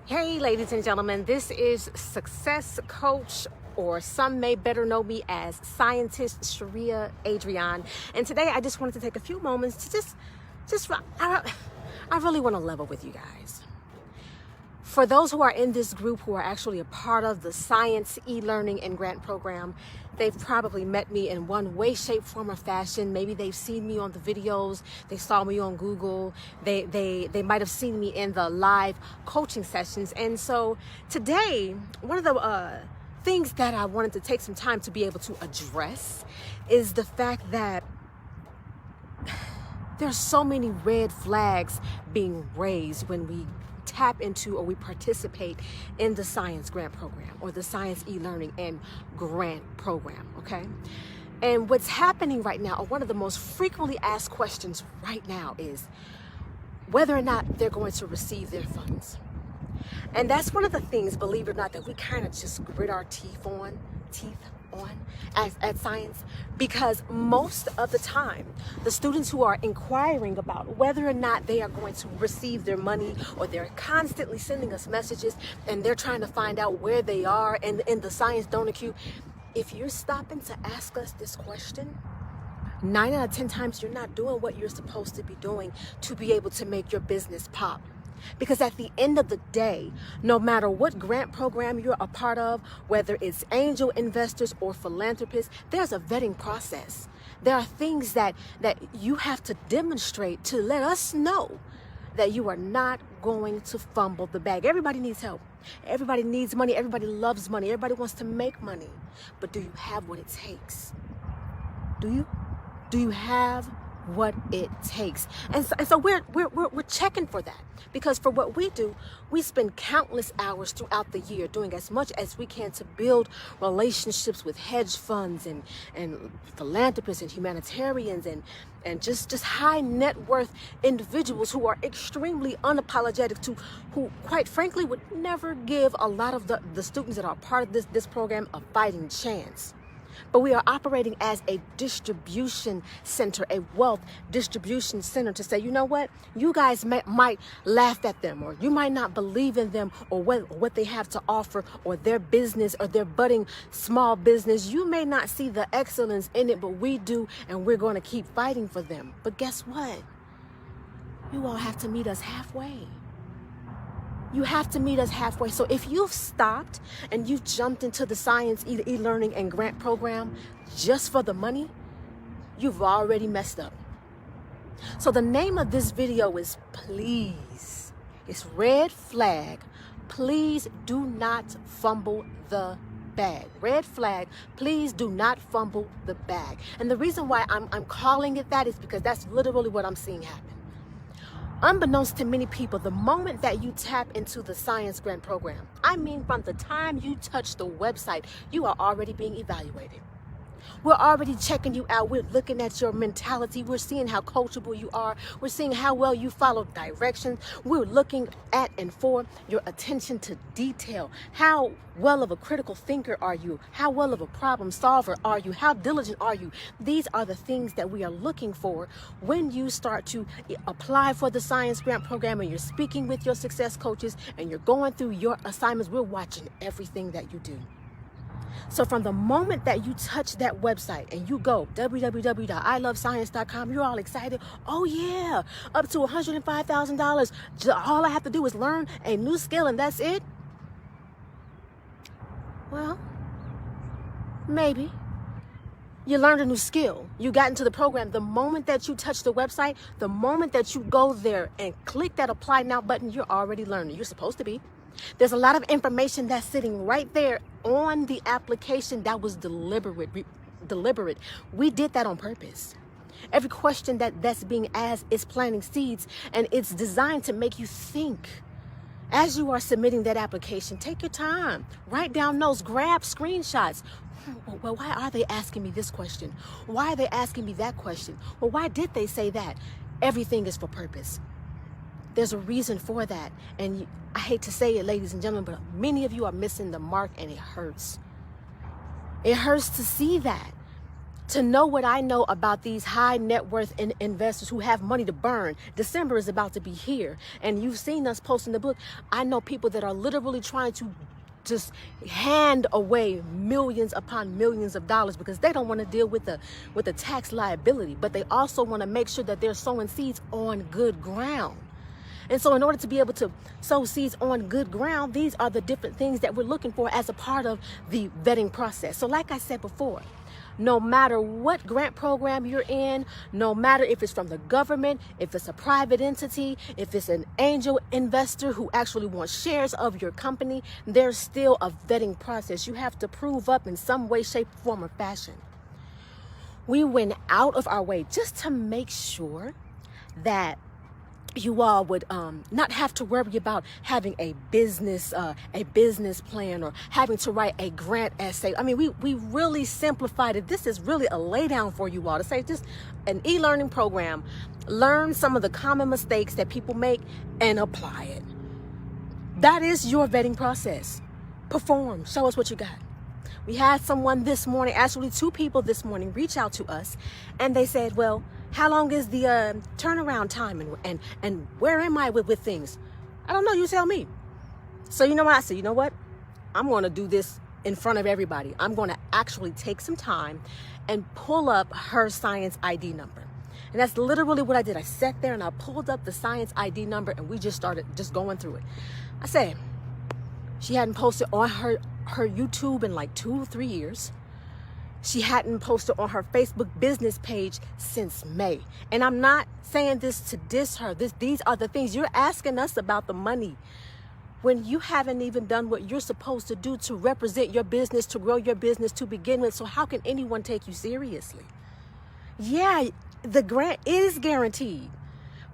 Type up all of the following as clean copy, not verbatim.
Hey, ladies and gentlemen, this is Success Coach, or some may better know me as Scientist Shareha Adriann. And today I just wanted to take a few moments to I really want to level with you guys. For those who are in this group who are actually a part of the Sighience e-learning and grant program, they've probably met me in one way, shape, form, or fashion. Maybe they've seen me on the videos, they saw me on Google, they might have seen me in the live coaching sessions. And so today, one of the things that I wanted to take some time to be able to address is the fact that there's so many red flags being raised when we tap into or we participate in the Sighience Grant program or the Sighience e-learning and grant program, okay? And what's happening right now, or one of the most frequently asked questions right now, is whether or not they're going to receive their funds. And that's one of the things, believe it or not, that we kind of just grit our teeth on at Sighience, because most of the time the students who are inquiring about whether or not they are going to receive their money, or they're constantly sending us messages and they're trying to find out where they are in the Sighience donor queue, if you're stopping to ask us this question, 9 out of 10 times you're not doing what you're supposed to be doing to be able to make your business pop. Because at the end of the day, no matter what grant program you're a part of, whether it's angel investors or philanthropists, there's a vetting process. There are things that you have to demonstrate to let us know that you are not going to fumble the bag. Everybody needs help. Everybody needs money. Everybody loves money. Everybody wants to make money. But do you have what it takes? Do you? Do you have what it takes? And so we're checking for that, because for what we do, we spend countless hours throughout the year doing as much as we can to build relationships with hedge funds and philanthropists and humanitarians and just high net worth individuals who are extremely unapologetic to, who quite frankly would never give a lot of the students that are part of this program a fighting chance. But we are operating as a distribution center, a wealth distribution center, to say, you know what, you guys might laugh at them, or you might not believe in them, or what they have to offer, or their business, or their budding small business. You may not see the excellence in it, but we do, and we're going to keep fighting for them. But guess what? You all have to meet us halfway. You have to meet us halfway. So if you've stopped and you've jumped into the Sighience e-learning and grant program just for the money, you've already messed up. So the name of this video is please. It's red flag. Please do not fumble the bag. Red flag. Please do not fumble the bag. And the reason why I'm calling it that is because that's literally what I'm seeing happen. Unbeknownst to many people, the moment that you tap into the Sighience Grant program, I mean from the time you touch the website, you are already being evaluated. We're already checking you out. We're looking at your mentality. We're seeing how coachable you are. We're seeing how well you follow directions. We're looking at and for your attention to detail. How well of a critical thinker are you? How well of a problem solver are you? How diligent are you? These are the things that we are looking for when you start to apply for the Sighience Grant program, and you're speaking with your success coaches and you're going through your assignments. We're watching everything that you do. So from the moment that you touch that website and you go www.ilovescience.com, you're all excited. Oh yeah, up to $105,000. All I have to do is learn a new skill and that's it. Well, maybe. You learned a new skill. You got into the program. The moment that you touch the website, the moment that you go there and click that apply now button, you're already learning. You're supposed to be. There's a lot of information that's sitting right there on the application that was deliberate. We did that on purpose. Every question that's being asked is planting seeds, and it's designed to make you think. As you are submitting that application, take your time. Write down notes. Grab screenshots. Well, why are they asking me this question? Why are they asking me that question? Well, why did they say that? Everything is for purpose. There's a reason for that. And I hate to say it, ladies and gentlemen, but many of you are missing the mark, and it hurts. It hurts to see that. To know what I know about these high net worth investors who have money to burn. December is about to be here, and you've seen us post in the book. I know people that are literally trying to just hand away millions upon millions of dollars because they don't want to deal with the tax liability, but they also want to make sure that they're sowing seeds on good ground. And so in order to be able to sow seeds on good ground, these are the different things that we're looking for as a part of the vetting process. So like I said before, no matter what grant program you're in, no matter if it's from the government, if it's a private entity, if it's an angel investor who actually wants shares of your company, there's still a vetting process. You have to prove up in some way, shape, form, or fashion. We went out of our way just to make sure that you all would not have to worry about having a business plan or having to write a grant essay. I mean, we really simplified it. This is really a lay down for you all to say just an e-learning program. Learn some of the common mistakes that people make and apply it. That is your vetting process. Perform. Show us what you got. We had someone this morning, actually 2 people this morning, reach out to us, and they said, well, how long is the turnaround time and where am I with things? I don't know. You tell me. So you know what? I said, you know what? I'm going to do this in front of everybody. I'm going to actually take some time and pull up her Sighience ID number. And that's literally what I did. I sat there and I pulled up the Sighience ID number and we just started just going through it. I said, she hadn't posted on her YouTube in like 2 or 3 years. She hadn't posted on her Facebook business page since May. And I'm not saying this to diss her. These are the things. You're asking us about the money when you haven't even done what you're supposed to do to represent your business, to grow your business to begin with. So how can anyone take you seriously? Yeah, the grant is guaranteed.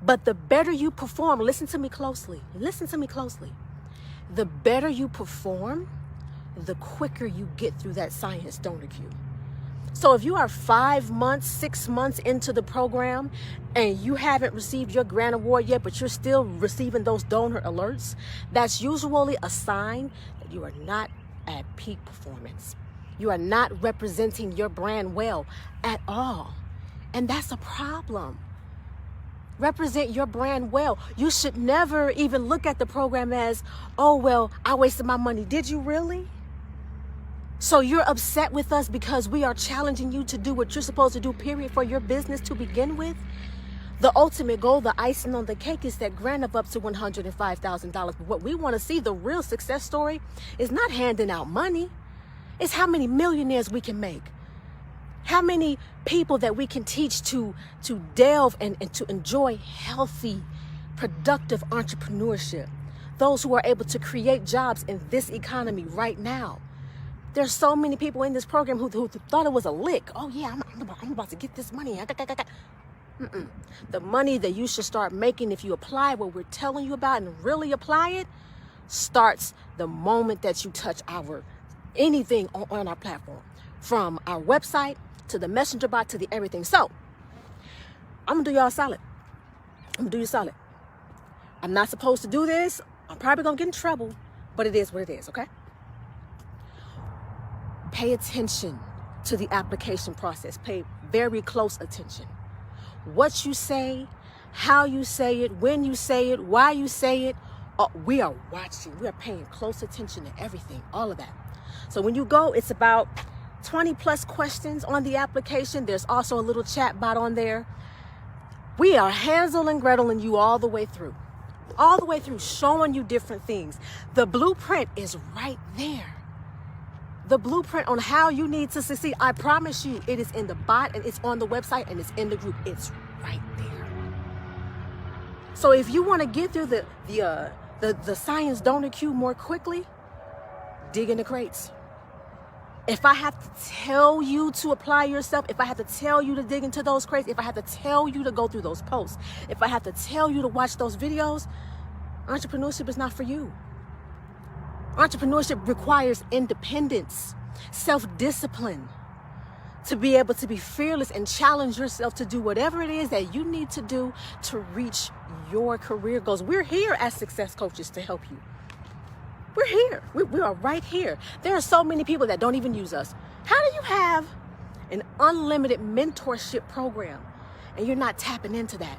But the better you perform, listen to me closely. Listen to me closely. The better you perform, the quicker you get through that Sighience donor queue. So if you are 5 months, 6 months into the program and you haven't received your grant award yet, but you're still receiving those donor alerts, that's usually a sign that you are not at peak performance. You are not representing your brand well at all. And that's a problem. Represent your brand well. You should never even look at the program as, oh, well, I wasted my money. Did you really? So you're upset with us because we are challenging you to do what you're supposed to do, period, for your business to begin with? The ultimate goal, the icing on the cake, is that grant of up to $105,000. But what we want to see, the real success story, is not handing out money. It's how many millionaires we can make. How many people that we can teach to delve and to enjoy healthy, productive entrepreneurship. Those who are able to create jobs in this economy right now. There's so many people in this program who thought it was a lick. Oh yeah, I'm about to get this money. The money that you should start making if you apply what we're telling you about and really apply it starts the moment that you touch anything on our platform. From our website to the messenger bot to the everything. So I'm gonna do y'all solid. I'm gonna do you solid. I'm not supposed to do this. I'm probably gonna get in trouble, but it is what it is, okay? Pay attention to the application process. Pay very close attention. What you say, how you say it, when you say it, why you say it, we are watching. We are paying close attention to everything, all of that. So when you go, it's about 20 plus questions on the application. There's also a little chat bot on there. We are Hansel and Gretel and you all the way through, showing you different things. The blueprint is right there. The blueprint on how you need to succeed. I promise you, it is in the bot and it's on the website and it's in the group. It's right there. So if you want to get through the Sighience donor queue more quickly, dig in the crates. If I have to tell you to apply yourself, if I have to tell you to dig into those crates, if I have to tell you to go through those posts, if I have to tell you to watch those videos, entrepreneurship is not for you. Entrepreneurship requires independence, self-discipline, to be able to be fearless and challenge yourself to do whatever it is that you need to do to reach your career goals. We're here as success coaches to help you. We're here. We are right here. There are so many people that don't even use us. How do you have an unlimited mentorship program, and you're not tapping into that.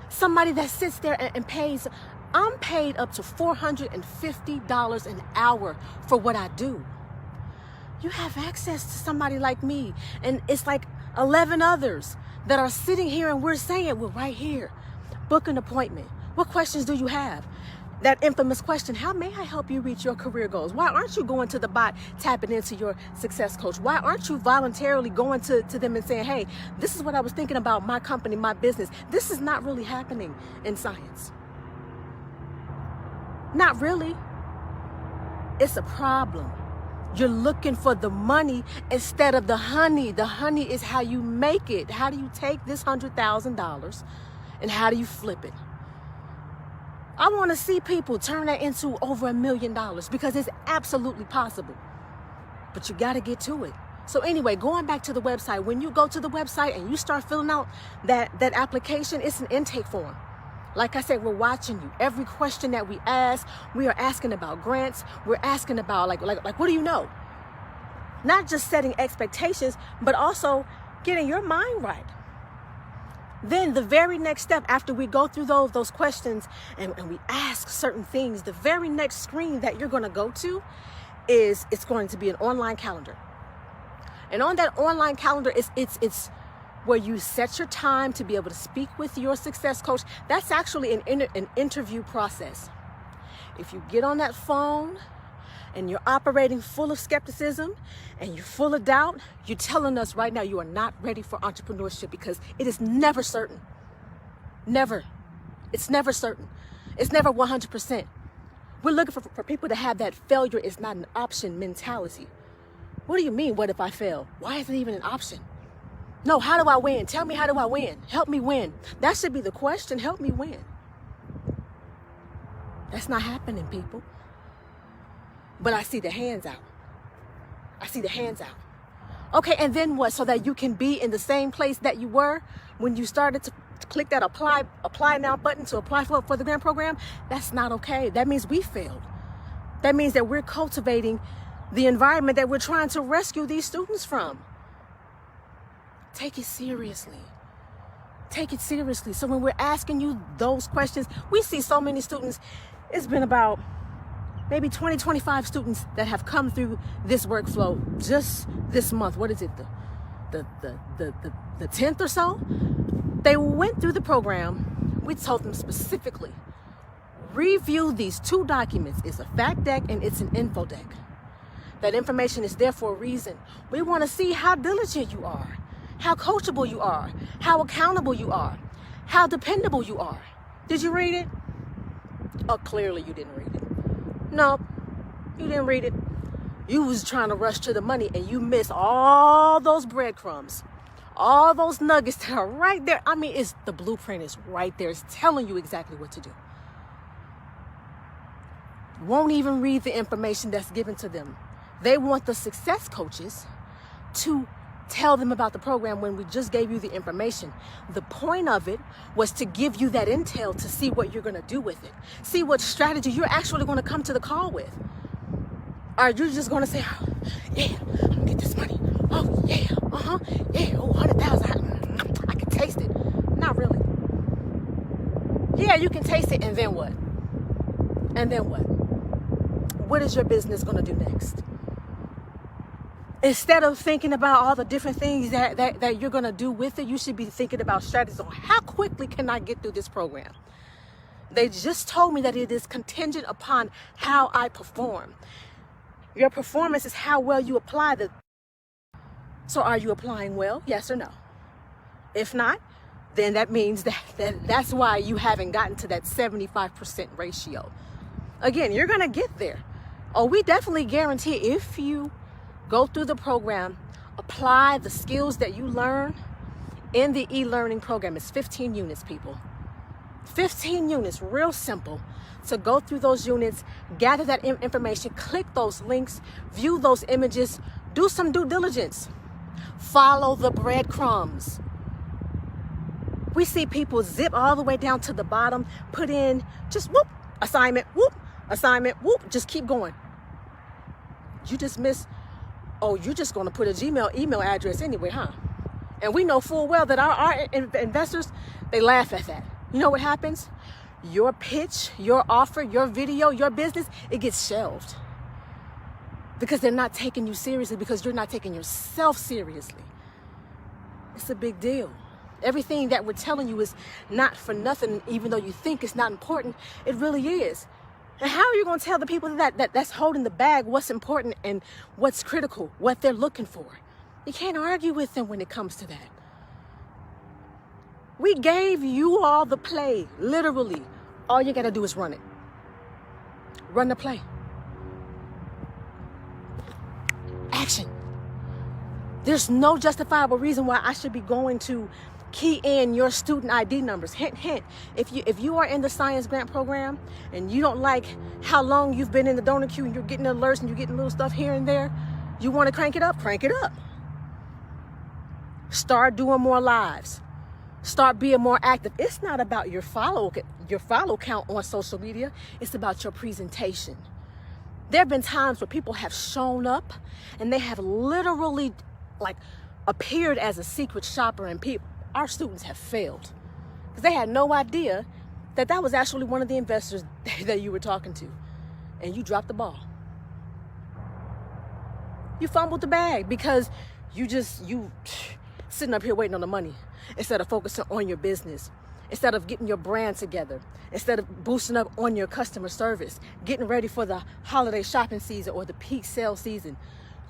Somebody that sits there and pays, I'm paid up to $450 an hour for what I do. You have access to somebody like me, and it's like 11 others that are sitting here, and we're saying, well, right here, book an appointment. What questions do you have? That infamous question, how may I help you reach your career goals? Why aren't you going to the bot, tapping into your success coach? Why aren't you voluntarily going to them and saying, hey, this is what I was thinking about my company, my business. This is not really happening in science. Not really. It's a problem. You're looking for the money instead of the honey. The honey is how you make it. How do you take this $100,000 and how do you flip it? I want to see people turn that into over $1 million because it's absolutely possible. But you got to get to it. So anyway, going back to the website, when you go to the website and you start filling out that application, it's an intake form. Like I said, we're watching you. Every question that we ask, we are asking about grants. We're asking about like what do you know? Not just setting expectations, but also getting your mind right. Then the very next step after we go through those questions and we ask certain things, the very next screen that you're going to go to is it's going to be an online calendar. And on that online calendar, it's where you set your time to be able to speak with your success coach. That's actually an interview process. If you get on that phone and you're operating full of skepticism and you're full of doubt, you're telling us right now you are not ready for entrepreneurship because it is never certain. Never. It's never certain. It's never 100%. We're looking for people to have that failure is not an option mentality. What do you mean, what if I fail? Why is it even an option? No, how do I win? Tell me, how do I win? Help me win. That should be the question. Help me win. That's not happening, people. But I see the hands out. I see the hands out. Okay, and then what? So that you can be in the same place that you were when you started to click that apply now button to apply for the grant program? That's not okay. That means we failed. That means that we're cultivating the environment that we're trying to rescue these students from. Take it seriously. Take it seriously. So when we're asking you those questions, we see so many students. It's been about maybe 20, 25 students that have come through this workflow just this month. What is it? The 10th or so? They went through the program. We told them specifically, review these two documents. It's a fact deck and it's an info deck. That information is there for a reason. We want to see how diligent you are, how coachable you are, how accountable you are, how dependable you are. Did you read it? Oh, clearly you didn't read it. No, you didn't read it. You was trying to rush to the money and you missed all those breadcrumbs, all those nuggets that are right there. I mean, it's the blueprint is right there. It's telling you exactly what to do. Won't even read the information that's given to them. They want the success coaches to tell them about the program when we just gave you the information. The point of it was to give you that intel to see what you're going to do with it. See what strategy you're actually going to come to the call with. Are you just going to say, oh, yeah, I'm going to get this money. Oh, yeah, yeah, oh, 100,000. I can taste it. Not really. Yeah, you can taste it, and then what? And then what? What is your business going to do next? Instead of thinking about all the different things that you're going to do with it, you should be thinking about strategies on how quickly can I get through this program. They just told me that it is contingent upon how I perform. Your performance is how well you apply the. So are you applying well? Yes or no? If not, then that means that's why you haven't gotten to that 75% ratio. Again, you're going to get there. Oh, we definitely guarantee if you go through the program, apply the skills that you learn in the e-learning program. It's 15 units, people. 15 units, real simple. So go through those units, gather that information, click those links, view those images, do some due diligence. Follow the breadcrumbs. We see people zip all the way down to the bottom, put in just assignment, just keep going. You just miss oh, you're just going to put a Gmail email address anyway, huh? And we know full well that our investors, they laugh at that. You know what happens? Your pitch, your offer, your video, your business, it gets shelved. Because they're not taking you seriously, because you're not taking yourself seriously. It's a big deal. Everything that we're telling you is not for nothing, even though you think it's not important, it really is. And how are you going to tell the people that's holding the bag what's important and what's critical, what they're looking for? You can't argue with them when it comes to that. We gave you all the play, literally. All you got to do is run it. Run the play. Action. There's no justifiable reason why I should be going to key in your student ID numbers. Hint, hint. If you are in the Sighience Grant program and you don't like how long you've been in the donor queue and you're getting alerts and you're getting little stuff here and there, you want to crank it up, crank it up. Start doing more lives. Start being more active. It's not about your follow count on social media. It's about your presentation. There have been times where people have shown up and they have literally like appeared as a secret shopper, and our students have failed because they had no idea that was actually one of the investors that you were talking to, and you dropped the ball. You fumbled the bag because you sitting up here waiting on the money instead of focusing on your business, instead of getting your brand together, instead of boosting up on your customer service, getting ready for the holiday shopping season or the peak sale season.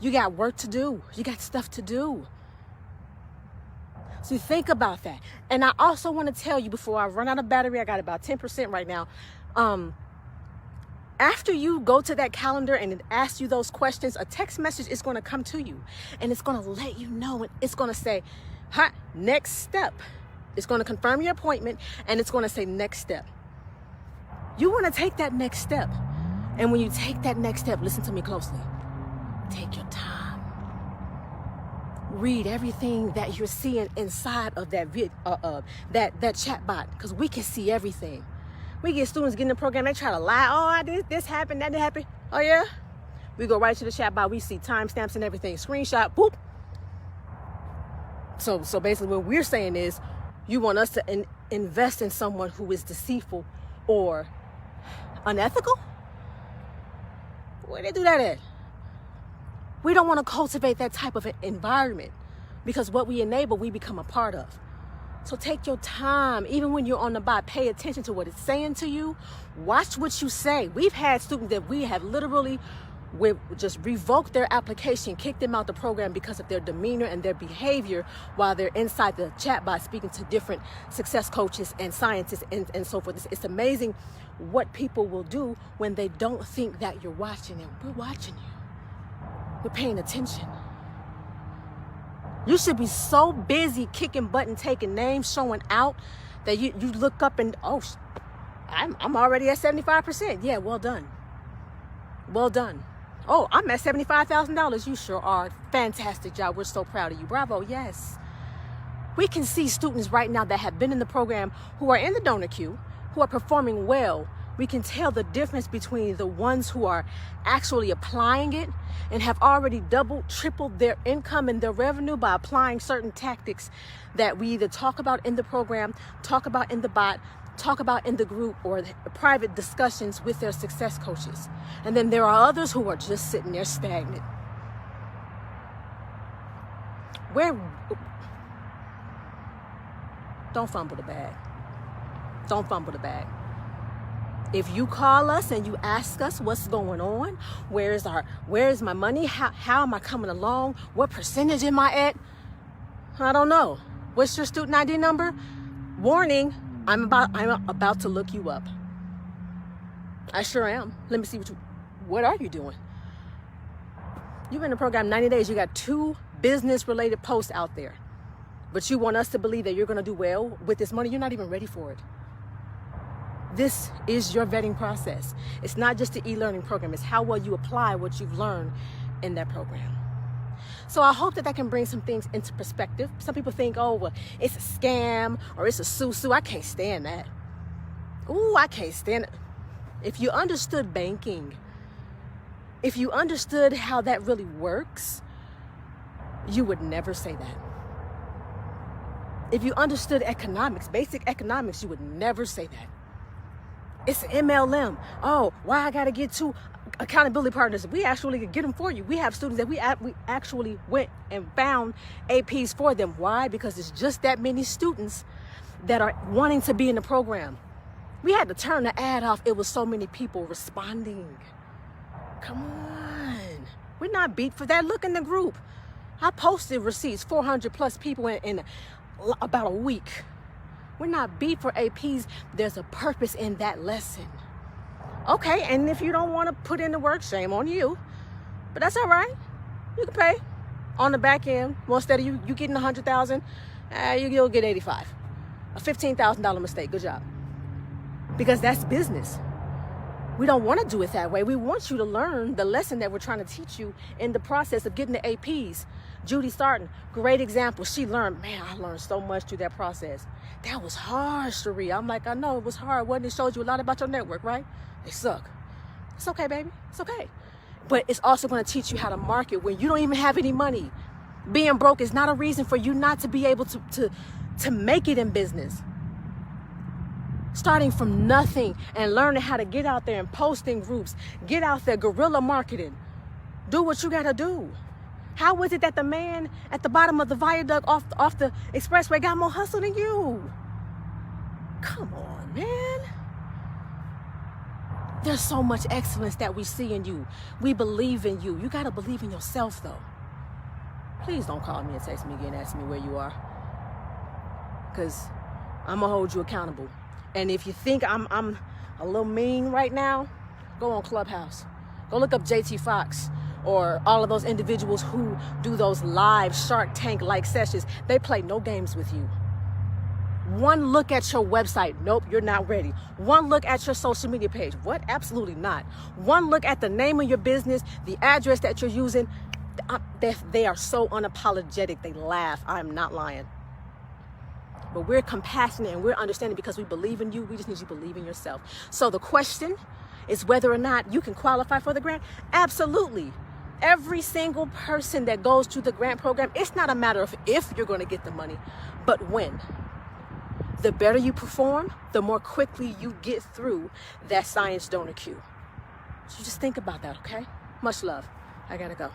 You got work to do. You got stuff to do. So think about that. And I also want to tell you, before I run out of battery, I got about 10% right now. After you go to that calendar and it asks you those questions, a text message is going to come to you and it's going to let you know. It's going to say, hi, next step. It's going to confirm your appointment and it's going to say next step. You want to take that next step. And when you take that next step, listen to me closely. Take your time. Read everything that you're seeing inside of that that chat bot, because we can see everything. We get students getting in the program, they try to lie. Oh, I did this happened, that happened. Oh yeah? We go right to the chat bar, we see timestamps and everything. Screenshot, boop. So basically what we're saying is, you want us to invest in someone who is deceitful or unethical? Where they do that at? We don't want to cultivate that type of an environment, because what we enable, we become a part of. So take your time. Even when you're on the bot, pay attention to what it's saying to you. Watch what you say. We've had students that we have literally just revoked their application, kicked them out the program because of their demeanor and their behavior while they're inside the chat bot speaking to different success coaches and scientists and so forth. It's amazing what people will do when they don't think that you're watching them. We're watching you. We're paying attention. You should be so busy kicking butt and taking names, showing out, that you look up and, oh, I'm already at 75%. Yeah, well done. Well done. Oh, I'm at $75,000. You sure are. Fantastic job. We're so proud of you. Bravo. Yes. We can see students right now that have been in the program who are in the donor queue, who are performing well. We can tell the difference between the ones who are actually applying it and have already doubled, tripled their income and their revenue by applying certain tactics that we either talk about in the program, talk about in the bot, talk about in the group, or the private discussions with their success coaches. And then there are others who are just sitting there stagnant. Don't fumble the bag. Don't fumble the bag. If you call us and you ask us what's going on, where is my money? How am I coming along? What percentage am I at? I don't know. What's your student ID number? Warning, I'm about to look you up. I sure am. Let me see what are you doing? You've been in the program 90 days. You got 2 business-related posts out there. But you want us to believe that you're going to do well with this money? You're not even ready for it. This is your vetting process. It's not just the e-learning program. It's how well you apply what you've learned in that program. So I hope that can bring some things into perspective. Some people think, oh, well, it's a scam or it's a sue-sue. I can't stand that. Ooh, I can't stand it. If you understood banking, if you understood how that really works, you would never say that. If you understood economics, basic economics, you would never say that. It's MLM. Oh, why I got to get 2 accountability partners? We actually could get them for you. We have students that we actually went and found APs for them. Why? Because it's just that many students that are wanting to be in the program. We had to turn the ad off. It was so many people responding. Come on. We're not beat for that. Look in the group. I posted receipts, 400 plus people in about a week. We're not beat for APs. There's a purpose in that lesson. Okay, and if you don't want to put in the work, shame on you. But that's all right. You can pay on the back end. Well, instead of you getting 100,000, you'll get 85. A $15,000 mistake. Good job. Because that's business. We don't want to do it that way. We want you to learn the lesson that we're trying to teach you in the process of getting the APs. Judy Sarton, great example. She learned, man, I learned so much through that process. That was hard, Cherie. I'm like, I know it was hard. Wasn't it? Showed you a lot about your network, right? They suck. It's okay, baby. It's okay. But it's also going to teach you how to market when you don't even have any money. Being broke is not a reason for you not to be able to make it in business. Starting from nothing and learning how to get out there and post in groups. Get out there, guerrilla marketing. Do what you got to do. How was it that the man at the bottom of the viaduct off the expressway got more hustle than you? Come on, man. There's so much excellence that we see in you. We believe in you. You got to believe in yourself, though. Please don't call me and text me again and ask me where you are. Because I'm going to hold you accountable. And if you think I'm a little mean right now, go on Clubhouse. Go look up JT Fox or all of those individuals who do those live Shark Tank-like sessions. They play no games with you. One look at your website. Nope, you're not ready. One look at your social media page. What? Absolutely not. One look at the name of your business, the address that you're using. They are so unapologetic. They laugh. I'm not lying. But we're compassionate and we're understanding because we believe in you. We just need you to believe in yourself. So the question is whether or not you can qualify for the grant. Absolutely. Every single person that goes to the grant program, it's not a matter of if you're going to get the money, but when. The better you perform, the more quickly you get through that Sighience donor queue. So just think about that, okay? Much love. I got to go.